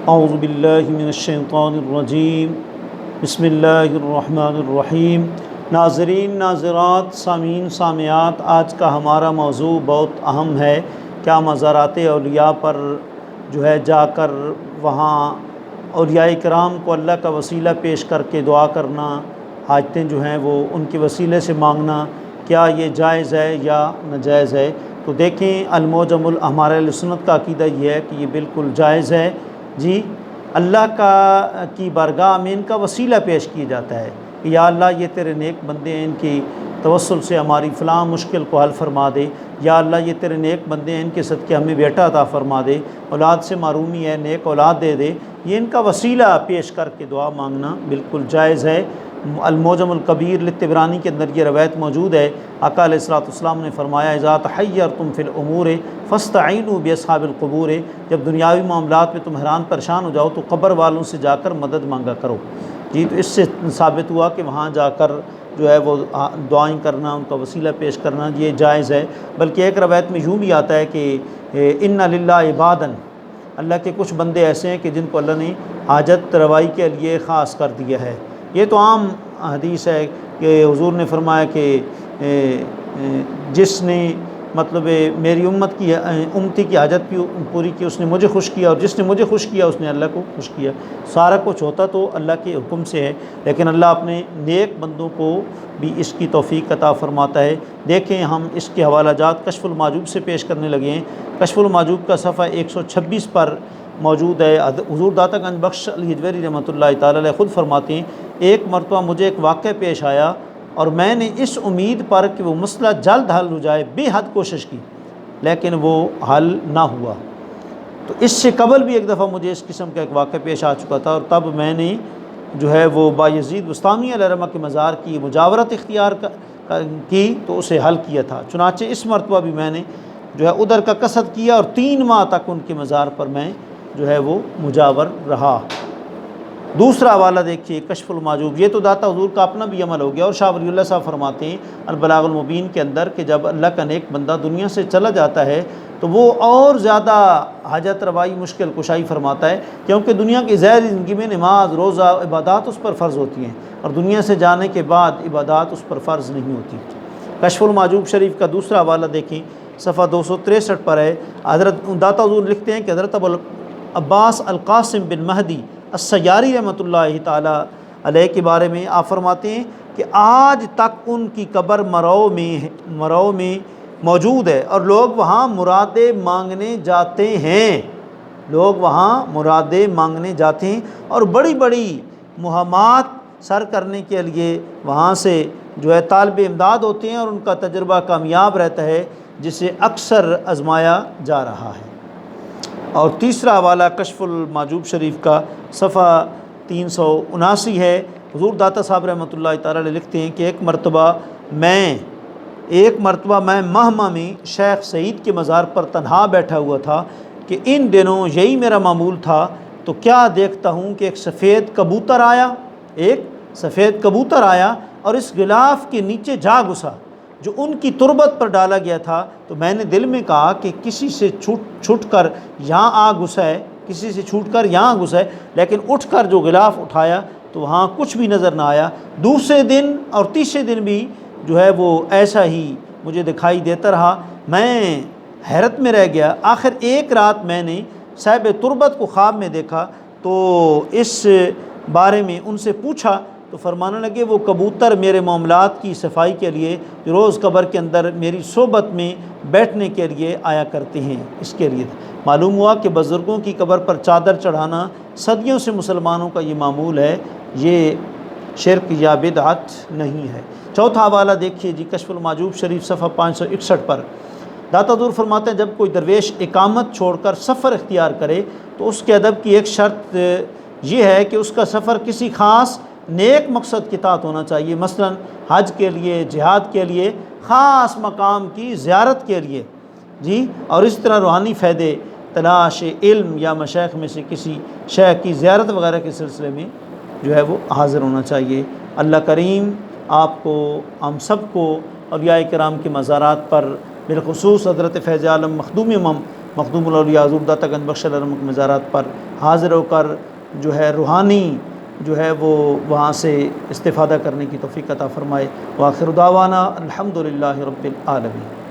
اعوذ باللہ من الشیطان الرجیم بسم اللہ الرحمن الرحیم۔ ناظرین، ناظرات، سامعین، سامعات، آج کا ہمارا موضوع بہت اہم ہے۔ کیا مزارات اولیاء پر جا کر وہاں اولیاء کرام کو اللہ کا وسیلہ پیش کر کے دعا کرنا، حاجتیں وہ ان کے وسیلے سے مانگنا، کیا یہ جائز ہے یا ناجائز ہے؟ تو دیکھیں، المعجم ہمارے اہل سنت کا عقیدہ یہ ہے کہ یہ بالکل جائز ہے۔ اللہ کی بارگاہ میں ان کا وسیلہ پیش کیا جاتا ہے کہ یا اللہ، یہ تیرے نیک بندے ہیں، ان کی توسل سے ہماری فلاں مشکل کو حل فرما دے۔ یا اللہ، یہ تیرے نیک بندے ہیں، ان کے صدقے ہمیں بیٹا عطا فرما دے، اولاد سے معرومی ہے، نیک اولاد دے دے۔ یہ ان کا وسیلہ پیش کر کے دعا مانگنا بالکل جائز ہے۔ المعجم الکبیر للطبرانی کے اندر یہ روایت موجود ہے۔ آقا علیہ الصلوۃ والسلام نے فرمایا، اذا تحیرتم فی الامور فاستعینوا باصحاب القبور، جب دنیاوی معاملات میں تم حیران پریشان ہو جاؤ تو قبر والوں سے جا کر مدد مانگا کرو۔ تو اس سے ثابت ہوا کہ وہاں جا کر وہ دعائیں کرنا، ان کا وسیلہ پیش کرنا یہ جائز ہے۔ بلکہ ایک روایت میں یوں بھی آتا ہے کہ ان للہ عبادا، اللہ کے کچھ بندے ایسے ہیں کہ جن کو اللہ نے حاجت روائی کے لیے خاص کر دیا ہے۔ یہ تو عام حدیث ہے کہ حضور نے فرمایا کہ جس نے میری امتی کی حاجت پوری کی، اس نے مجھے خوش کیا، اور جس نے مجھے خوش کیا اس نے اللہ کو خوش کیا۔ سارا کچھ ہوتا تو اللہ کے حکم سے ہے، لیکن اللہ اپنے نیک بندوں کو بھی اس کی توفیق عطا فرماتا ہے۔ دیکھیں، ہم اس کے حوالہ جات کشف المحجوب سے پیش کرنے لگے ہیں۔ کشف المحجوب کا صفحہ 126 پر موجود ہے۔ حضور داتا گنج بخش علی حجویری رحمۃ اللہ تعالی علیہ خود فرماتے ہیں، ایک مرتبہ مجھے ایک واقعہ پیش آیا اور میں نے اس امید پر کہ وہ مسئلہ جلد حل ہو جائے بے حد کوشش کی، لیکن وہ حل نہ ہوا۔ تو اس سے قبل بھی ایک دفعہ مجھے اس قسم کا ایک واقعہ پیش آ چکا تھا، اور تب میں نے وہ بایزید بستامی علیہ رحمہ کے مزار کی مجاورت اختیار کی تو اسے حل کیا تھا۔ چنانچہ اس مرتبہ بھی میں نے ادھر کا قصد کیا، اور 3 ماہ تک ان کے مزار پر میں وہ مجاور رہا۔ دوسرا حوالہ دیکھیے، کشف المحجوب، یہ تو داتا حضور کا اپنا بھی عمل ہو گیا۔ اور شاہ ولی اللہ صاحب فرماتے ہیں البلاغ المبین کے اندر کہ جب اللہ کا نیک بندہ دنیا سے چلا جاتا ہے تو وہ اور زیادہ حاجت روائی، مشکل کشائی فرماتا ہے، کیونکہ دنیا کی ظاہری زندگی میں نماز، روزہ، عبادات اس پر فرض ہوتی ہیں، اور دنیا سے جانے کے بعد عبادات اس پر فرض نہیں ہوتی۔ کشف المحجوب شریف کا دوسرا حوالہ دیکھیں، صفحہ 263 پر ہے۔ حضرت داتا حضور لکھتے ہیں کہ حضرت ابو عباس القاسم بن مہدی السیاری رحمۃ اللہ تعالی علیہ کے بارے میں آپ فرماتے ہیں کہ آج تک ان کی قبر مرو میں موجود ہے، اور لوگ وہاں مرادیں مانگنے جاتے ہیں۔ اور بڑی بڑی مہمات سر کرنے کے لیے وہاں سے طالب امداد ہوتے ہیں، اور ان کا تجربہ کامیاب رہتا ہے، جسے اکثر آزمایا جا رہا ہے۔ اور تیسرا حوالہ کشف المحجوب شریف کا صفحہ 379 ہے۔ حضور داتا صاحب رحمۃ اللہ تعالی علیہ لکھتے ہیں کہ ایک مرتبہ میں مہمہ میں شیخ سعید کے مزار پر تنہا بیٹھا ہوا تھا کہ ان دنوں یہی میرا معمول تھا، تو کیا دیکھتا ہوں کہ ایک سفید کبوتر آیا اور اس غلاف کے نیچے جا گھسا جو ان کی تربت پر ڈالا گیا تھا۔ تو میں نے دل میں کہا کہ کسی سے چھوٹ کر یہاں گھسا ہے، لیکن اٹھ کر جو غلاف اٹھایا تو وہاں کچھ بھی نظر نہ آیا۔ دوسرے دن اور تیسرے دن بھی وہ ایسا ہی مجھے دکھائی دیتا رہا۔ میں حیرت میں رہ گیا۔ آخر ایک رات میں نے صاحب تربت کو خواب میں دیکھا، تو اس بارے میں ان سے پوچھا تو فرمانے لگے، وہ کبوتر میرے معاملات کی صفائی کے لیے روز قبر کے اندر میری صحبت میں بیٹھنے کے لیے آیا کرتے ہیں۔ اس کے لیے معلوم ہوا کہ بزرگوں کی قبر پر چادر چڑھانا صدیوں سے مسلمانوں کا یہ معمول ہے، یہ شرک یا بدعت نہیں ہے۔ چوتھا حوالہ دیکھیے کشف المحجوب شریف صفحہ 561 پر داتا حضور فرماتے ہیں، جب کوئی درویش اقامت چھوڑ کر سفر اختیار کرے تو اس کے ادب کی ایک شرط یہ ہے کہ اس کا سفر کسی خاص نیک مقصد کے تحت ہونا چاہیے، مثلا حج کے لیے، جہاد کے لیے، خاص مقام کی زیارت کے لیے، اور اس طرح روحانی فائدے، تلاش علم یا مشائخ میں سے کسی شیخ کی زیارت وغیرہ کے سلسلے میں وہ حاضر ہونا چاہیے۔ اللہ کریم آپ کو، ہم سب کو اولیاء کرام کے مزارات پر، بالخصوص حضرت فیض عالم مخدوم امام مخدوم الاولیاء حضور داتا گنج بخش علامہ کے مزارات پر حاضر ہو کر جو ہے روحانی جو ہے وہ وہاں سے استفادہ کرنے کی توفیق عطا فرمائے۔ وآخر دعوانا الحمدللہ رب العالمین۔